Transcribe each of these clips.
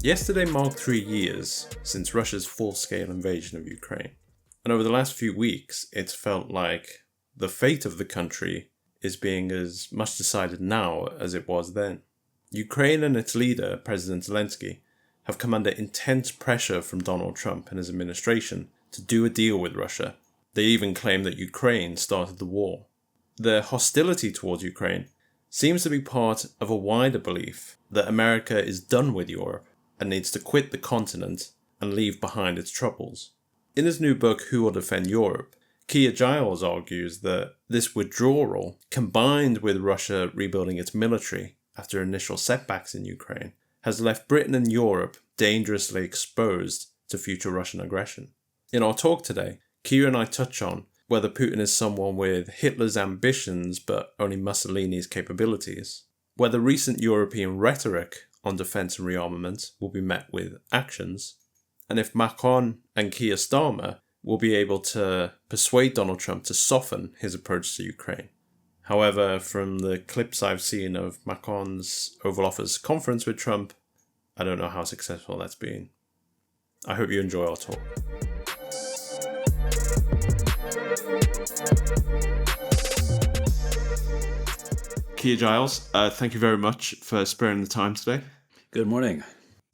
Yesterday marked 3 years since Russia's full-scale invasion of Ukraine. And over the last few weeks, it's felt like the fate of the country is being as much decided now as it was then. Ukraine and its leader, President Zelensky, have come under intense pressure from Donald Trump and his administration to do a deal with Russia. They even claim that Ukraine started the war. Their hostility towards Ukraine seems to be part of a wider belief that America is done with Europe and needs to quit the continent and leave behind its troubles. In his new book, Who Will Defend Europe, Keir Giles argues that this withdrawal, combined with Russia rebuilding its military after initial setbacks in Ukraine, has left Britain and Europe dangerously exposed to future Russian aggression. In our talk today, Keir and I touch on whether Putin is someone with Hitler's ambitions but only Mussolini's capabilities, whether recent European rhetoric on defence and rearmament will be met with actions, and if Macron and Keir Starmer will be able to persuade Donald Trump to soften his approach to Ukraine. However, from the clips I've seen of Macron's Oval Office conference with Trump, I don't know how successful that's been. I hope you enjoy our talk. Keir Giles, thank you very much for sparing the time today. Good morning.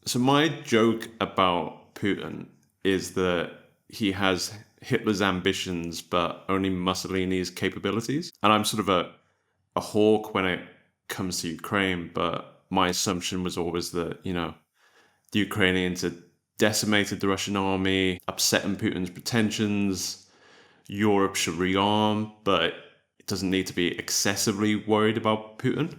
So my joke about Putin is that he has Hitler's ambitions but only Mussolini's capabilities. And I'm sort of a hawk when it comes to Ukraine, but my assumption was always that, the Ukrainians had decimated the Russian army, upsetting Putin's pretensions. Europe should rearm, but it doesn't need to be excessively worried about Putin.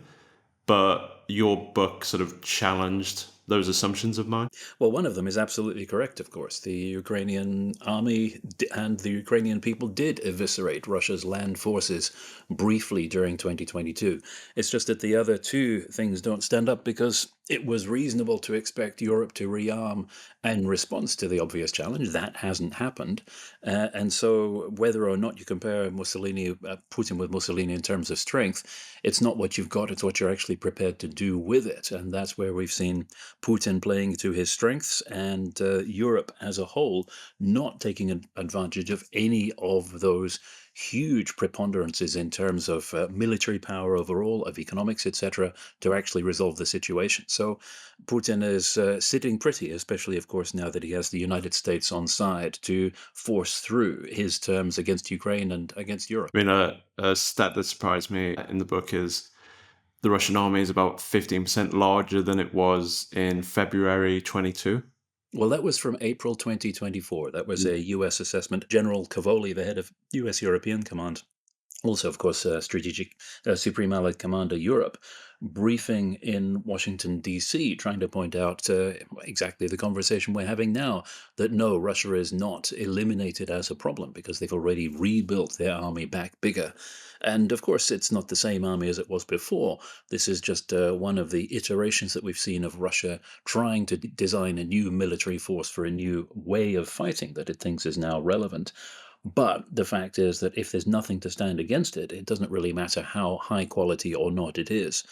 But your book sort of challenged those assumptions of mine. Well, one of them is absolutely correct, of course. The Ukrainian army and the Ukrainian people did eviscerate Russia's land forces briefly during 2022. It's just that the other two things don't stand up because it was reasonable to expect Europe to rearm in response to the obvious challenge. That hasn't happened. And so whether or not you compare Putin with Mussolini in terms of strength, it's not what you've got, it's what you're actually prepared to do with it. And that's where we've seen Putin playing to his strengths and Europe as a whole not taking advantage of any of those huge preponderances in terms of military power overall, of economics, etc., to actually resolve the situation. So Putin is sitting pretty, especially, of course, now that he has the United States on side to force through his terms against Ukraine and against Europe. I mean, a stat that surprised me in the book is the Russian army is about 15% larger than it was in February 22. Well, that was from April 2024. That was a U.S. assessment. General Cavoli, the head of U.S. European Command, also, of course, Strategic Supreme Allied Commander Europe, briefing in Washington, D.C., trying to point out exactly the conversation we're having now, that no, Russia is not eliminated as a problem because they've already rebuilt their army back bigger. And of course, it's not the same army as it was before. This is just one of the iterations that we've seen of Russia trying to design a new military force for a new way of fighting that it thinks is now relevant. But the fact is that if there's nothing to stand against it, it doesn't really matter how high quality or not it is.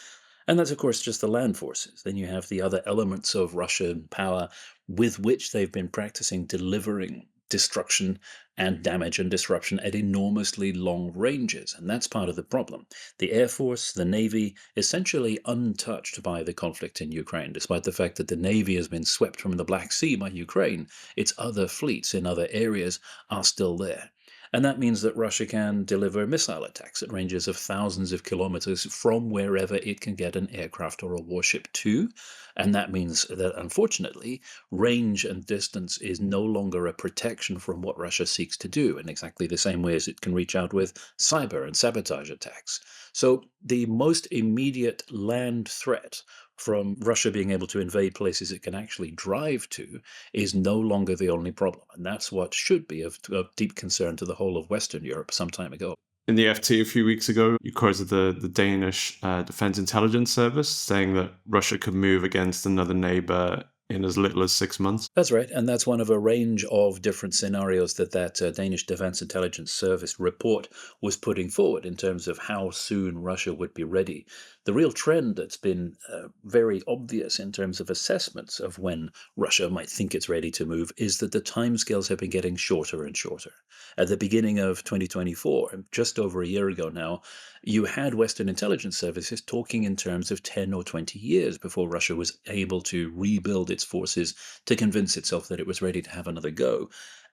And that's, of course, just the land forces. Then you have the other elements of Russian power with which they've been practicing delivering destruction and damage and disruption at enormously long ranges. And that's part of the problem. The Air Force, the Navy, essentially untouched by the conflict in Ukraine, despite the fact that the Navy has been swept from the Black Sea by Ukraine. Its other fleets in other areas are still there. And that means that Russia can deliver missile attacks at ranges of thousands of kilometers from wherever it can get an aircraft or a warship to. And that means that, unfortunately, range and distance is no longer a protection from what Russia seeks to do, in exactly the same way as it can reach out with cyber and sabotage attacks. So the most immediate land threat from Russia being able to invade places it can actually drive to is no longer the only problem. And that's what should be of deep concern to the whole of Western Europe some time ago. In the FT a few weeks ago, you quoted the Danish Defense Intelligence Service saying that Russia could move against another neighbor in as little as 6 months. That's right, and that's one of a range of different scenarios that Danish Defense Intelligence Service report was putting forward in terms of how soon Russia would be ready. The real trend that's been very obvious in terms of assessments of when Russia might think it's ready to move is that the timescales have been getting shorter and shorter. At the beginning of 2024, just over a year ago now, you had Western intelligence services talking in terms of 10 or 20 years before Russia was able to rebuild its forces to convince itself that it was ready to have another go.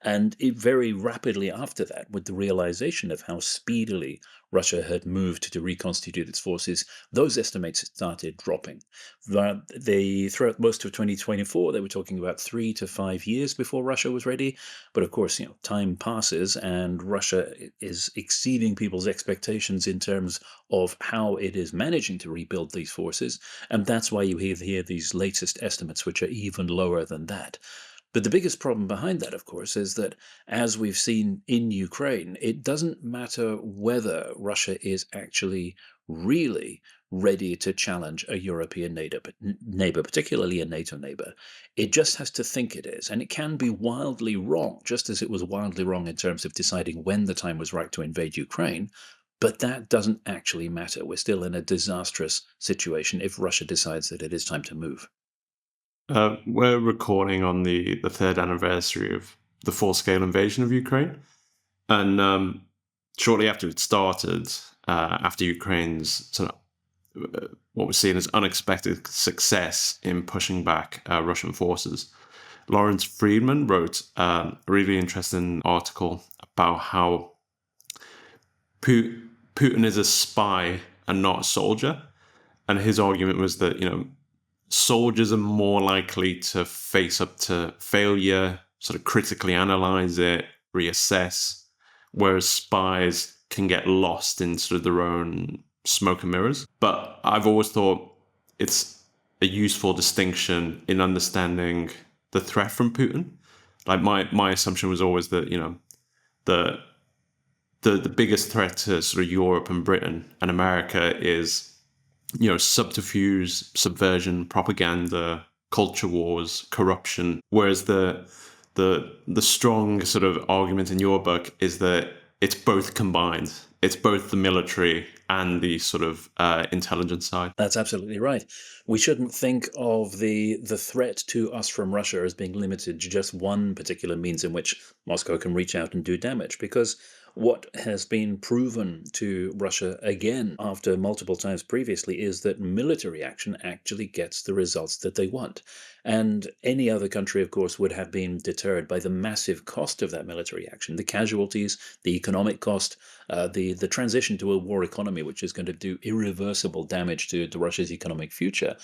And very rapidly after that, with the realization of how speedily Russia had moved to reconstitute its forces, those estimates started dropping. Throughout most of 2024, they were talking about 3 to 5 years before Russia was ready. But of course, time passes and Russia is exceeding people's expectations in terms of how it is managing to rebuild these forces. And that's why you hear these latest estimates, which are even lower than that. But the biggest problem behind that, of course, is that as we've seen in Ukraine, it doesn't matter whether Russia is actually really ready to challenge a European neighbor, particularly a NATO neighbor. It just has to think it is. And it can be wildly wrong, just as it was wildly wrong in terms of deciding when the time was right to invade Ukraine. But that doesn't actually matter. We're still in a disastrous situation if Russia decides that it is time to move. We're recording on the third anniversary of the full-scale invasion of Ukraine. And shortly after it started, after Ukraine's sort of, what was seen as unexpected success in pushing back Russian forces, Lawrence Friedman wrote a really interesting article about how Putin is a spy and not a soldier. And his argument was that, soldiers are more likely to face up to failure, sort of critically analyze it, reassess, whereas spies can get lost in sort of their own smoke and mirrors. But I've always thought it's a useful distinction in understanding the threat from Putin. Like my assumption was always that, the biggest threat to sort of Europe and Britain and America is subterfuge, subversion, propaganda, culture wars, corruption. Whereas the strong sort of argument in your book is that it's both combined. It's both the military and the sort of intelligence side. That's absolutely right. We shouldn't think of the threat to us from Russia as being limited to just one particular means in which Moscow can reach out and do damage, because what has been proven to Russia again after multiple times previously is that military action actually gets the results that they want. And any other country, of course, would have been deterred by the massive cost of that military action, the casualties, the economic cost, the transition to a war economy, which is going to do irreversible damage to Russia's economic future.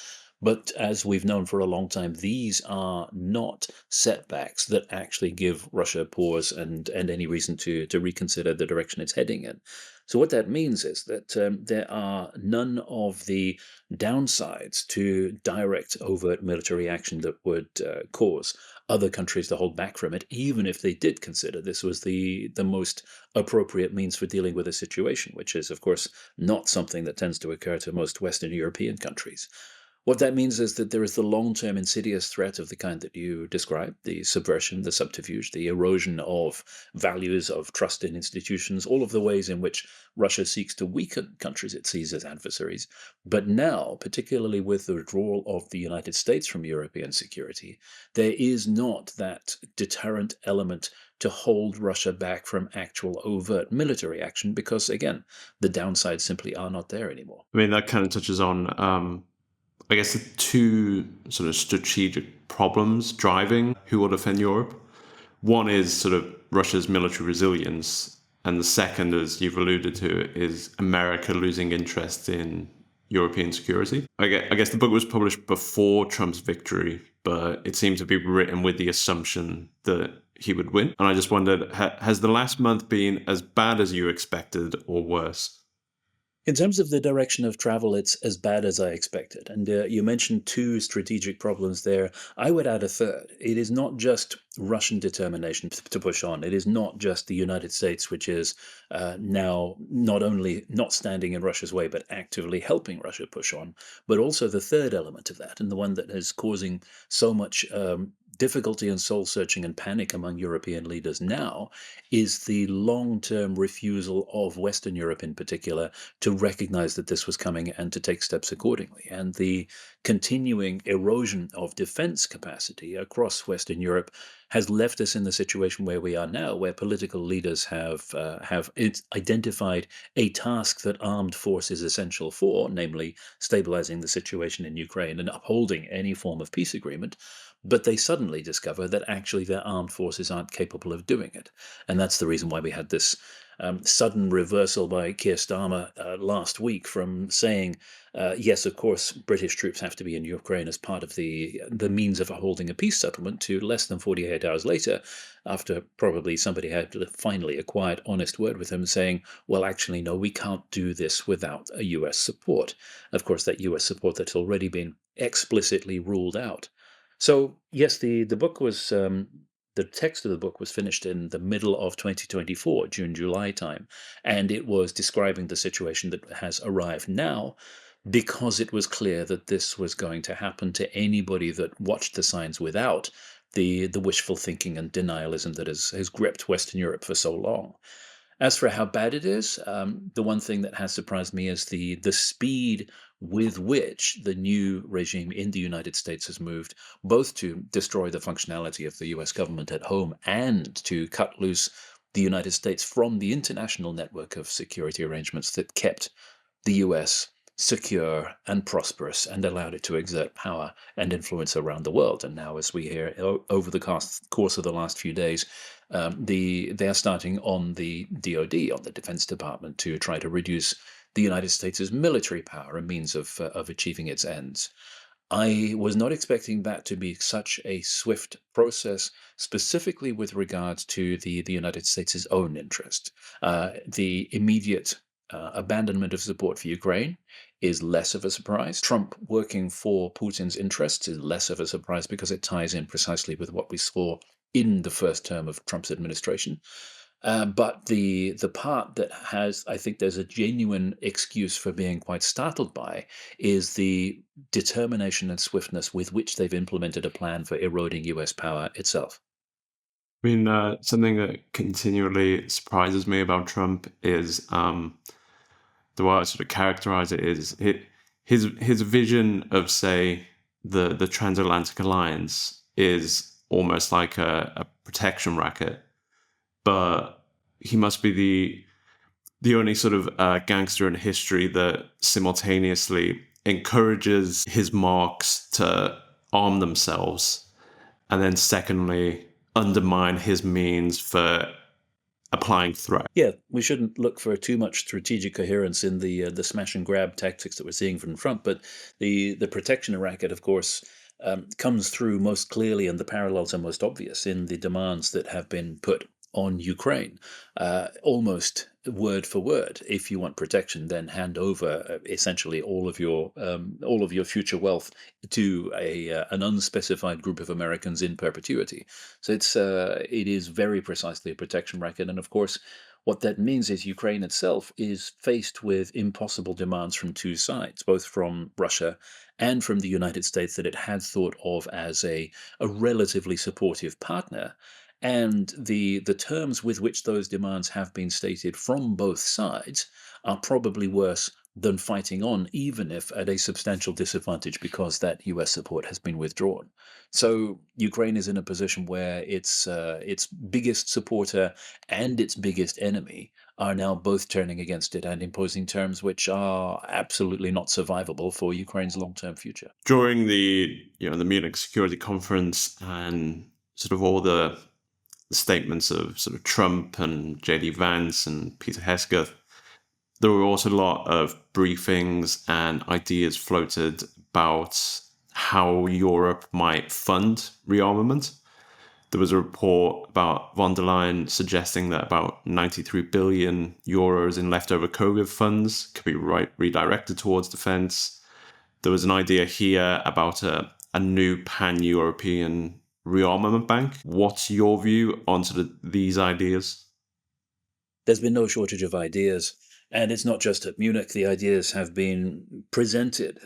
But as we've known for a long time, these are not setbacks that actually give Russia pause and any reason to reconsider the direction it's heading in. So what that means is that there are none of the downsides to direct overt military action that would cause other countries to hold back from it, even if they did consider this was the most appropriate means for dealing with a situation, which is, of course, not something that tends to occur to most Western European countries. What that means is that there is the long-term insidious threat of the kind that you described, the subversion, the subterfuge, the erosion of values, of trust in institutions, all of the ways in which Russia seeks to weaken countries it sees as adversaries. But now, particularly with the withdrawal of the United States from European security, there is not that deterrent element to hold Russia back from actual overt military action because, again, the downsides simply are not there anymore. I mean, that kind of touches on I guess the two sort of strategic problems driving who will defend Europe. One is sort of Russia's military resilience, and the second, as you've alluded to, is America losing interest in European security. I guess the book was published before Trump's victory, but it seemed to be written with the assumption that he would win. And I just wondered, has the last month been as bad as you expected or worse? In terms of the direction of travel, it's as bad as I expected. And you mentioned two strategic problems there. I would add a third. It is not just Russian determination to push on. It is not just the United States, which is now not only not standing in Russia's way, but actively helping Russia push on, but also the third element of that, and the one that is causing so much difficulty and soul searching and panic among European leaders now, is the long term refusal of Western Europe in particular to recognize that this was coming and to take steps accordingly. And the continuing erosion of defense capacity across Western Europe has left us in the situation where we are now, where political leaders have identified a task that armed force is essential for, namely stabilizing the situation in Ukraine and upholding any form of peace agreement. But they suddenly discover that actually their armed forces aren't capable of doing it. And that's the reason why we had this sudden reversal by Keir Starmer last week from saying, yes, of course, British troops have to be in Ukraine as part of the means of holding a peace settlement, to less than 48 hours later, after probably somebody had finally a quiet, honest word with him saying, well, actually, no, we can't do this without a US support. Of course, that US support that's already been explicitly ruled out. So, yes, the book was the text of the book was finished in the middle of 2024, June, July time, and it was describing the situation that has arrived now, because it was clear that this was going to happen to anybody that watched the signs without the wishful thinking and denialism that has gripped Western Europe for so long. As for how bad it is, the one thing that has surprised me is the speed with which the new regime in the United States has moved, both to destroy the functionality of the US government at home and to cut loose the United States from the international network of security arrangements that kept the US secure and prosperous and allowed it to exert power and influence around the world. And now, as we hear over the course of the last few days, they are starting on the DoD, on the Defense Department, to try to reduce the United States' military power, a means of achieving its ends. I was not expecting that to be such a swift process, specifically with regards to the United States' own interest. The immediate abandonment of support for Ukraine is less of a surprise. Trump working for Putin's interests is less of a surprise because it ties in precisely with what we saw in the first term of Trump's administration. But the part that has, I think there's a genuine excuse for being quite startled by, is the determination and swiftness with which they've implemented a plan for eroding US power itself. I mean, something that continually surprises me about Trump is the way I sort of characterize it is his vision of, say, the transatlantic alliance is almost like a protection racket, but he must be the only sort of gangster in history that simultaneously encourages his marks to arm themselves, and then secondly undermine his means for applying threat. Yeah, we shouldn't look for too much strategic coherence in the smash and grab tactics that we're seeing from Trump, but the protection racket, of course, comes through most clearly, and the parallels are most obvious in the demands that have been put on Ukraine, almost word for word. If you want protection, then hand over essentially all of your future wealth to an unspecified group of Americans in perpetuity. So it is very precisely a protection racket, and of course, what that means is Ukraine itself is faced with impossible demands from two sides, both from Russia and from the United States that it had thought of as a relatively supportive partner. And the terms with which those demands have been stated from both sides are probably worse than fighting on, even if at a substantial disadvantage because that US support has been withdrawn. So Ukraine is in a position where its biggest supporter and its biggest enemy are now both turning against it and imposing terms which are absolutely not survivable for Ukraine's long-term future. During the Munich Security Conference and sort of all the statements of sort of Trump and JD Vance and Peter Hesketh, there were also a lot of briefings and ideas floated about how Europe might fund rearmament. There was a report about von der Leyen suggesting that about 93 billion euros in leftover COVID funds could be redirected towards defence. There was an idea here about a new pan-European rearmament bank. What's your view on sort of these ideas? There's been no shortage of ideas. And it's not just at Munich. The ideas have been presented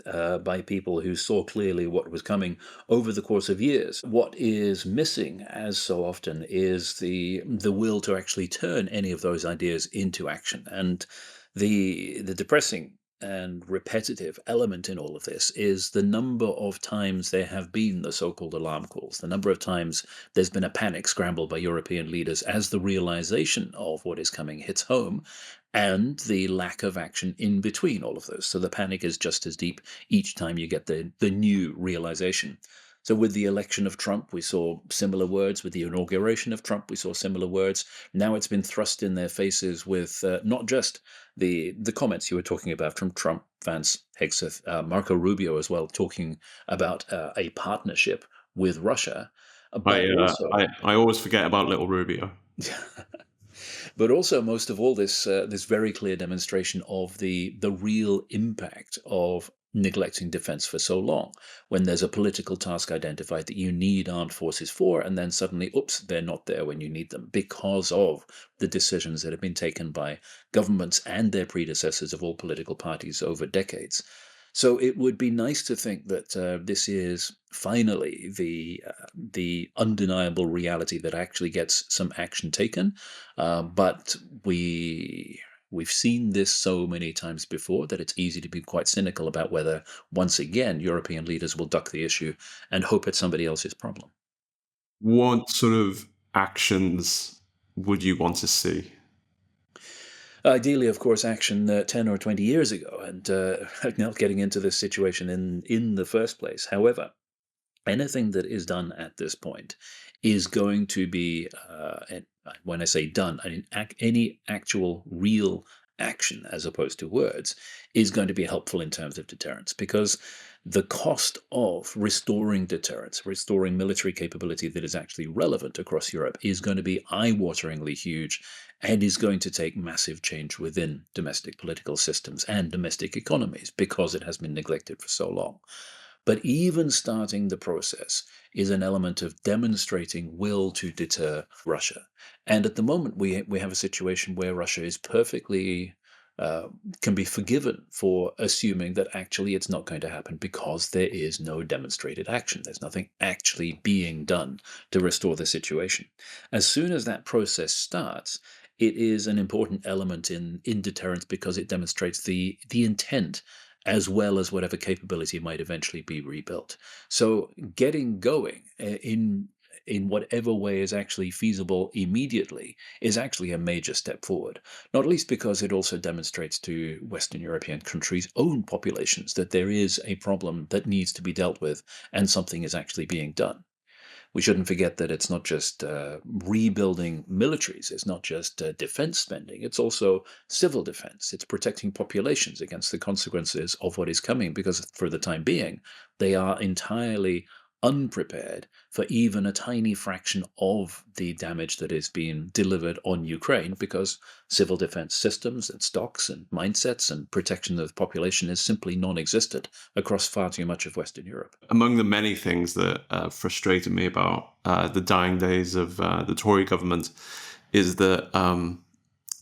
by people who saw clearly what was coming over the course of years. What is missing, as so often, is the will to actually turn any of those ideas into action. And the depressing and repetitive element in all of this is the number of times there have been the so-called alarm calls, the number of times there's been a panic scramble by European leaders as the realization of what is coming hits home, and the lack of action in between all of those. So the panic is just as deep each time you get the new realization. So with the election of Trump, we saw similar words. With the inauguration of Trump, we saw similar words. Now it's been thrust in their faces with not just the comments you were talking about from Trump, Vance, Hegseth, Marco Rubio as well, talking about a partnership with Russia, but also I always forget about little Rubio. but also, most of all, this very clear demonstration of the real impact of neglecting defense for so long. When there's a political task identified that you need armed forces for, and then suddenly, oops, they're not there when you need them because of the decisions that have been taken by governments and their predecessors of all political parties over decades. So it would be nice to think that this is finally the undeniable reality that actually gets some action taken. But we've seen this so many times before that it's easy to be quite cynical about whether, once again, European leaders will duck the issue and hope it's somebody else's problem. What sort of actions would you want to see? Ideally, of course, action 10 or 20 years ago, and not getting into this situation in the first place. However, anything that is done at this point is going to be, and when I say done, I mean any actual real action as opposed to words, is going to be helpful in terms of deterrence, because the cost of restoring deterrence, restoring military capability that is actually relevant across Europe, is going to be eye-wateringly huge, and is going to take massive change within domestic political systems and domestic economies because it has been neglected for so long. But even starting the process is an element of demonstrating will to deter Russia. And at the moment, we have a situation where Russia is perfectly can be forgiven for assuming that actually it's not going to happen because there is no demonstrated action. There's nothing actually being done to restore the situation. As soon as that process starts, it is an important element in deterrence because it demonstrates the intent as well as whatever capability might eventually be rebuilt. So getting going in whatever way is actually feasible immediately is actually a major step forward, not least because it also demonstrates to Western European countries' own populations that there is a problem that needs to be dealt with and something is actually being done. We shouldn't forget that it's not just rebuilding militaries, it's not just defense spending, it's also civil defense. It's protecting populations against the consequences of what is coming, because for the time being, they are entirely unprepared for even a tiny fraction of the damage that is being delivered on Ukraine, because civil defense systems and stocks and mindsets and protection of the population is simply non-existent across far too much of Western Europe. Among the many things that frustrated me about the dying days of the Tory government is that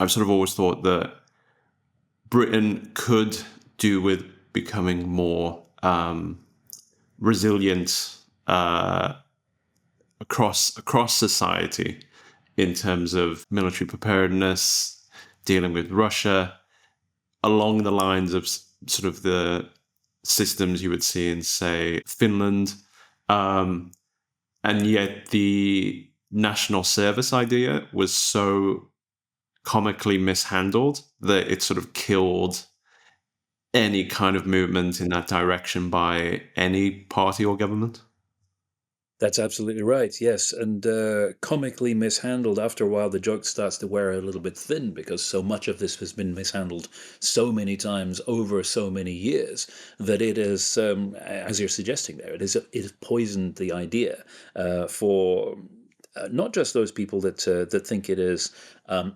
I've sort of always thought that Britain could do with becoming more resilient across society in terms of military preparedness, dealing with Russia, along the lines of sort of the systems you would see in, say, Finland. And yet the national service idea was so comically mishandled that it sort of killed any kind of movement in that direction by any party or government. That's absolutely right, yes. And comically mishandled. After a while, the joke starts to wear a little bit thin because so much of this has been mishandled so many times over so many years that it is, as you're suggesting there, it has poisoned the idea for not just those people that think it is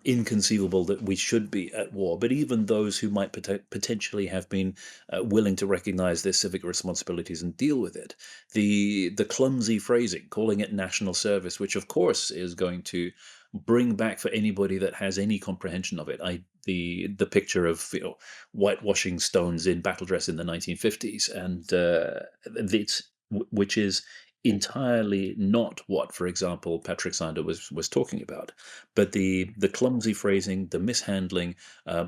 inconceivable that we should be at war, but even those who might potentially have been willing to recognize their civic responsibilities and deal with it. The clumsy phrasing, calling it national service, which of course is going to bring back for anybody that has any comprehension of it. The picture of whitewashing stones in battle dress in the 1950s, and which is entirely not what, for example, Patrick Sander was talking about. But the clumsy phrasing, the mishandling,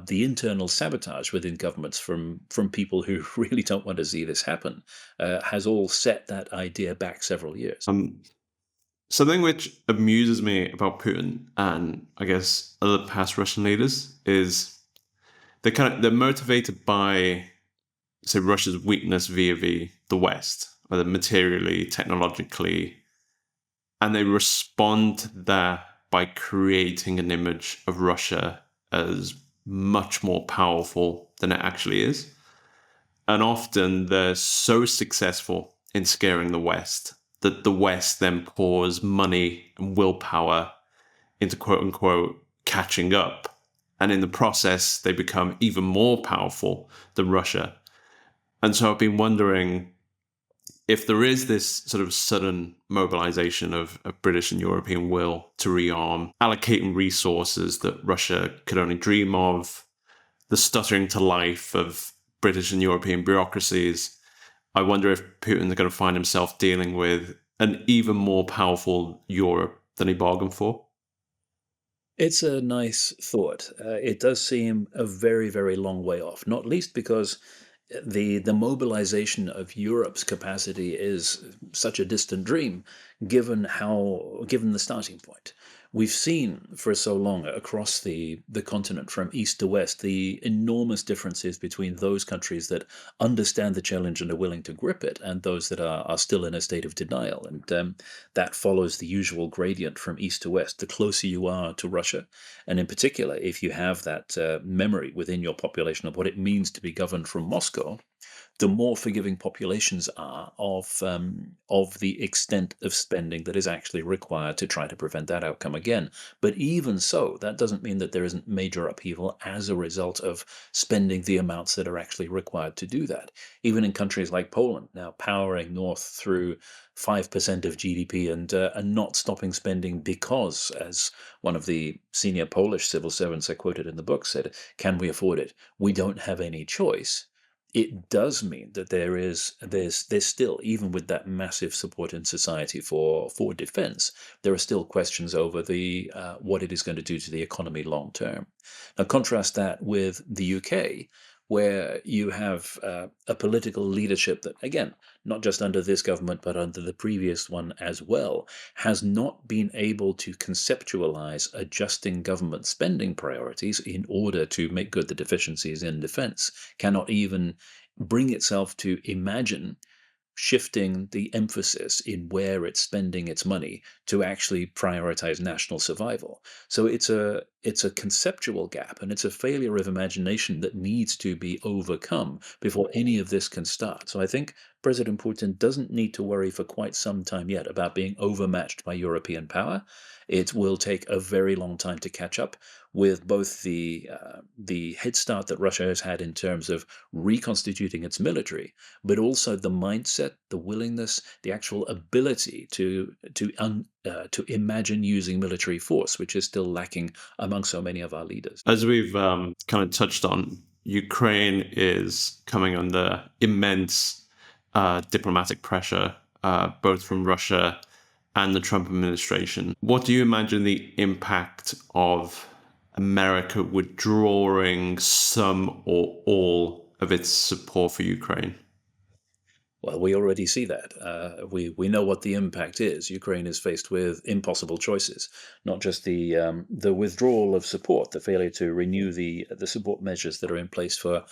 the internal sabotage within governments from people who really don't want to see this happen, has all set that idea back several years. Something which amuses me about Putin and I guess other past Russian leaders is they're motivated by, say, Russia's weakness vis-a-vis the West, whether materially, technologically, and they respond to that by creating an image of Russia as much more powerful than it actually is. And often they're so successful in scaring the West that the West then pours money and willpower into quote unquote catching up. And in the process, they become even more powerful than Russia. And so I've been wondering if there is this sort of sudden mobilization of British and European will to rearm, allocating resources that Russia could only dream of, the stuttering to life of British and European bureaucracies. I wonder if Putin's going to find himself dealing with an even more powerful Europe than he bargained for. It's a nice thought. It does seem a very, very long way off, not least because the mobilization of Europe's capacity is such a distant dream, given the starting point. We've seen for so long across the continent from east to west the enormous differences between those countries that understand the challenge and are willing to grip it, and those that are still in a state of denial. And that follows the usual gradient from east to west. The closer you are to Russia, and in particular, if you have that memory within your population of what it means to be governed from Moscow, the more forgiving populations are of the extent of spending that is actually required to try to prevent that outcome again. But even so, that doesn't mean that there isn't major upheaval as a result of spending the amounts that are actually required to do that. Even in countries like Poland, now powering north through 5% of GDP and not stopping spending because, as one of the senior Polish civil servants I quoted in the book said, can we afford it? We don't have any choice. It does mean that there's still, even with that massive support in society for defense, there are still questions over the what it is going to do to the economy long term. Now contrast that with the UK, where you have a political leadership that, again, not just under this government but under the previous one as well, has not been able to conceptualize adjusting government spending priorities in order to make good the deficiencies in defense, cannot even bring itself to imagine shifting the emphasis in where it's spending its money to actually prioritize national survival. So it's a conceptual gap, and it's a failure of imagination that needs to be overcome before any of this can start. So I think President Putin doesn't need to worry for quite some time yet about being overmatched by European power. It will take a very long time to catch up with both the head start that Russia has had in terms of reconstituting its military, but also the mindset, the willingness, the actual ability to imagine using military force, which is still lacking among so many of our leaders. As we've kind of touched on, Ukraine is coming under immense diplomatic pressure, both from Russia and the Trump administration. What do you imagine the impact of America withdrawing some or all of its support for Ukraine? Well, we already see that. We know what the impact is. Ukraine is faced with impossible choices, not just the withdrawal of support, the failure to renew the support measures that are in place for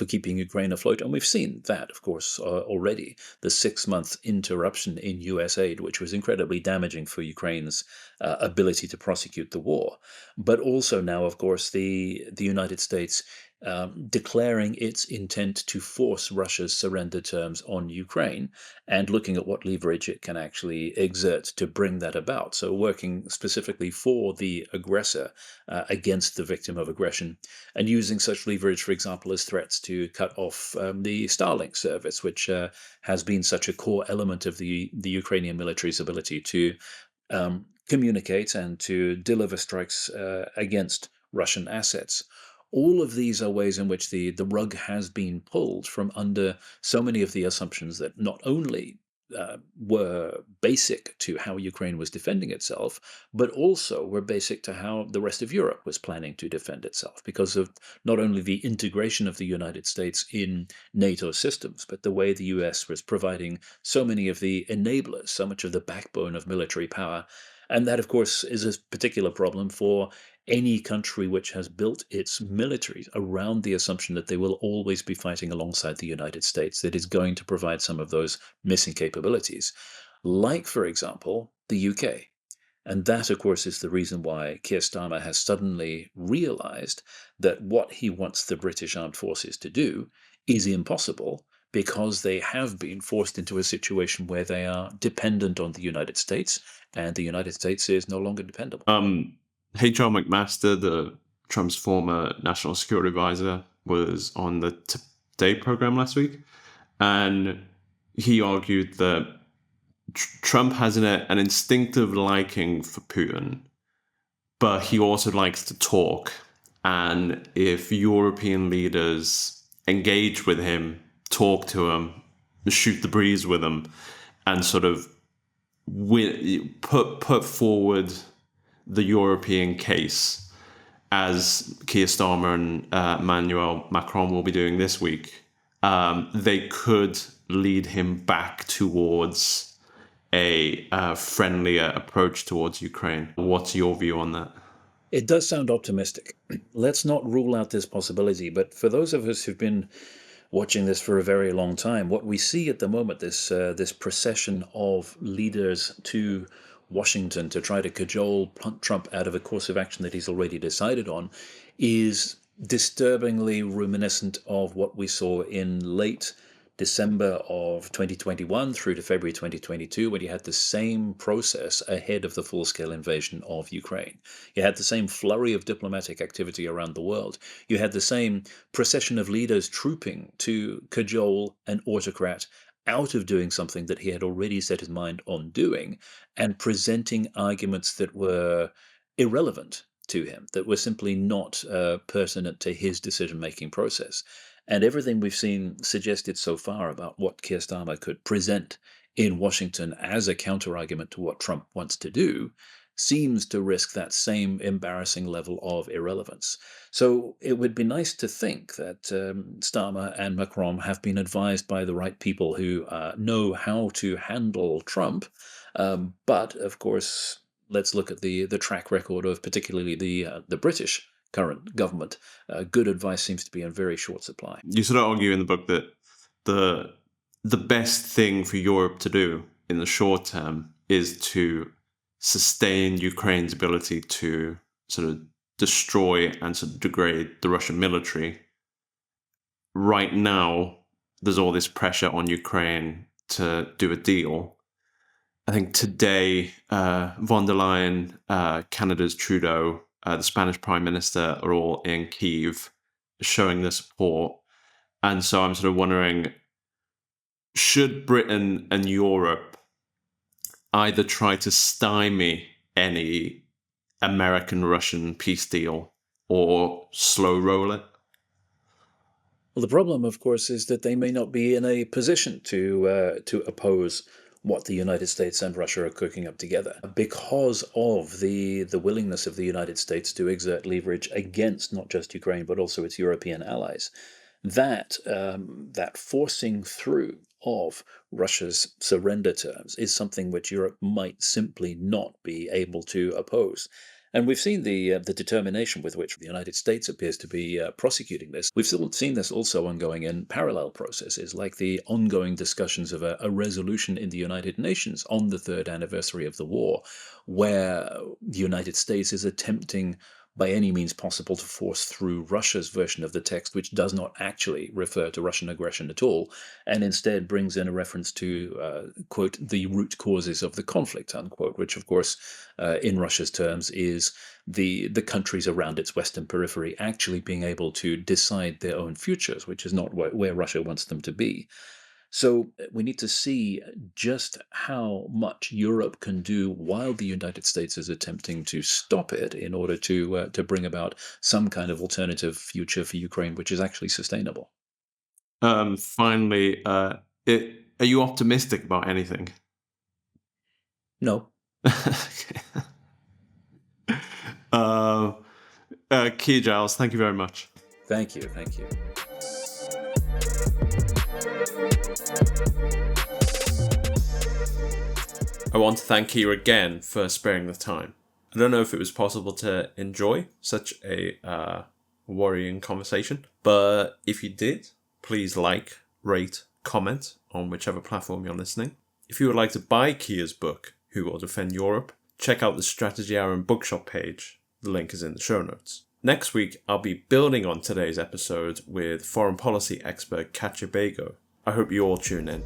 keeping Ukraine afloat, and we've seen that, of course, already. The 6-month interruption in U.S. aid, which was incredibly damaging for Ukraine's ability to prosecute the war, but also now, of course, the United States declaring its intent to force Russia's surrender terms on Ukraine and looking at what leverage it can actually exert to bring that about. So, working specifically for the aggressor against the victim of aggression, and using such leverage, for example, as threats to cut off the Starlink service, which has been such a core element of the Ukrainian military's ability to communicate and to deliver strikes against Russian assets. All of these are ways in which the rug has been pulled from under so many of the assumptions that not only were basic to how Ukraine was defending itself, but also were basic to how the rest of Europe was planning to defend itself, because of not only the integration of the United States in NATO systems, but the way the US was providing so many of the enablers, so much of the backbone of military power. And that, of course, is a particular problem for any country which has built its militaries around the assumption that they will always be fighting alongside the United States, that is going to provide some of those missing capabilities, like, for example, the UK. And that, of course, is the reason why Keir Starmer has suddenly realized that what he wants the British armed forces to do is impossible, because they have been forced into a situation where they are dependent on the United States, and the United States is no longer dependable. H.R. McMaster, Trump's former national security advisor, was on the Today program last week, and he argued that Trump has an instinctive liking for Putin, but he also likes to talk. And if European leaders engage with him, talk to him, shoot the breeze with him, and sort of put forward the European case, as Keir Starmer and Emmanuel Macron will be doing this week, they could lead him back towards a friendlier approach towards Ukraine. What's your view on that? It does sound optimistic. Let's not rule out this possibility, but for those of us who've been watching this for a very long time, what we see at the moment, this procession of leaders to Washington to try to cajole Trump out of a course of action that he's already decided on, is disturbingly reminiscent of what we saw in late December of 2021 through to February 2022, when you had the same process ahead of the full-scale invasion of Ukraine. You had the same flurry of diplomatic activity around the world. You had the same procession of leaders trooping to cajole an autocrat out of doing something that he had already set his mind on doing, and presenting arguments that were irrelevant to him, that were simply not pertinent to his decision-making process. And everything we've seen suggested so far about what Keir Starmer could present in Washington as a counter-argument to what Trump wants to do seems to risk that same embarrassing level of irrelevance. So it would be nice to think that Starmer and Macron have been advised by the right people who know how to handle Trump. But, of course, let's look at the track record of particularly the British current government. Good advice seems to be in very short supply. You sort of argue in the book that the best thing for Europe to do in the short term is to sustain Ukraine's ability to sort of destroy and sort of degrade the Russian military. Right now, there's all this pressure on Ukraine to do a deal. I think today, von der Leyen, Canada's Trudeau, the Spanish Prime Minister are all in Kyiv showing their support. And so I'm sort of wondering, should Britain and Europe either try to stymie any American-Russian peace deal or slow roll it? Well, the problem, of course, is that they may not be in a position to oppose what the United States and Russia are cooking up together, because of the willingness of the United States to exert leverage against not just Ukraine, but also its European allies. That forcing through of Russia's surrender terms is something which Europe might simply not be able to oppose. And we've seen the determination with which the United States appears to be prosecuting this. We've still seen this also ongoing in parallel processes, like the ongoing discussions of a resolution in the United Nations on the third anniversary of the war, where the United States is attempting by any means possible to force through Russia's version of the text, which does not actually refer to Russian aggression at all, and instead brings in a reference to, quote, the root causes of the conflict, unquote, which, of course, in Russia's terms, is the countries around its western periphery actually being able to decide their own futures, which is not where Russia wants them to be. So we need to see just how much Europe can do while the United States is attempting to stop it in order to bring about some kind of alternative future for Ukraine, which is actually sustainable. Finally, are you optimistic about anything? No. Keir Giles, thank you very much. Thank you. Thank you. I want to thank Keir again for sparing the time. I don't know if it was possible to enjoy such a worrying conversation, but if you did, please like, rate, comment on whichever platform you're listening. If you would like to buy Keir's book, Who Will Defend Europe, check out the Strategy Aaron bookshop page. The link is in the show notes. Next week, I'll be building on today's episode with foreign policy expert Katja Bago. I hope you all tune in.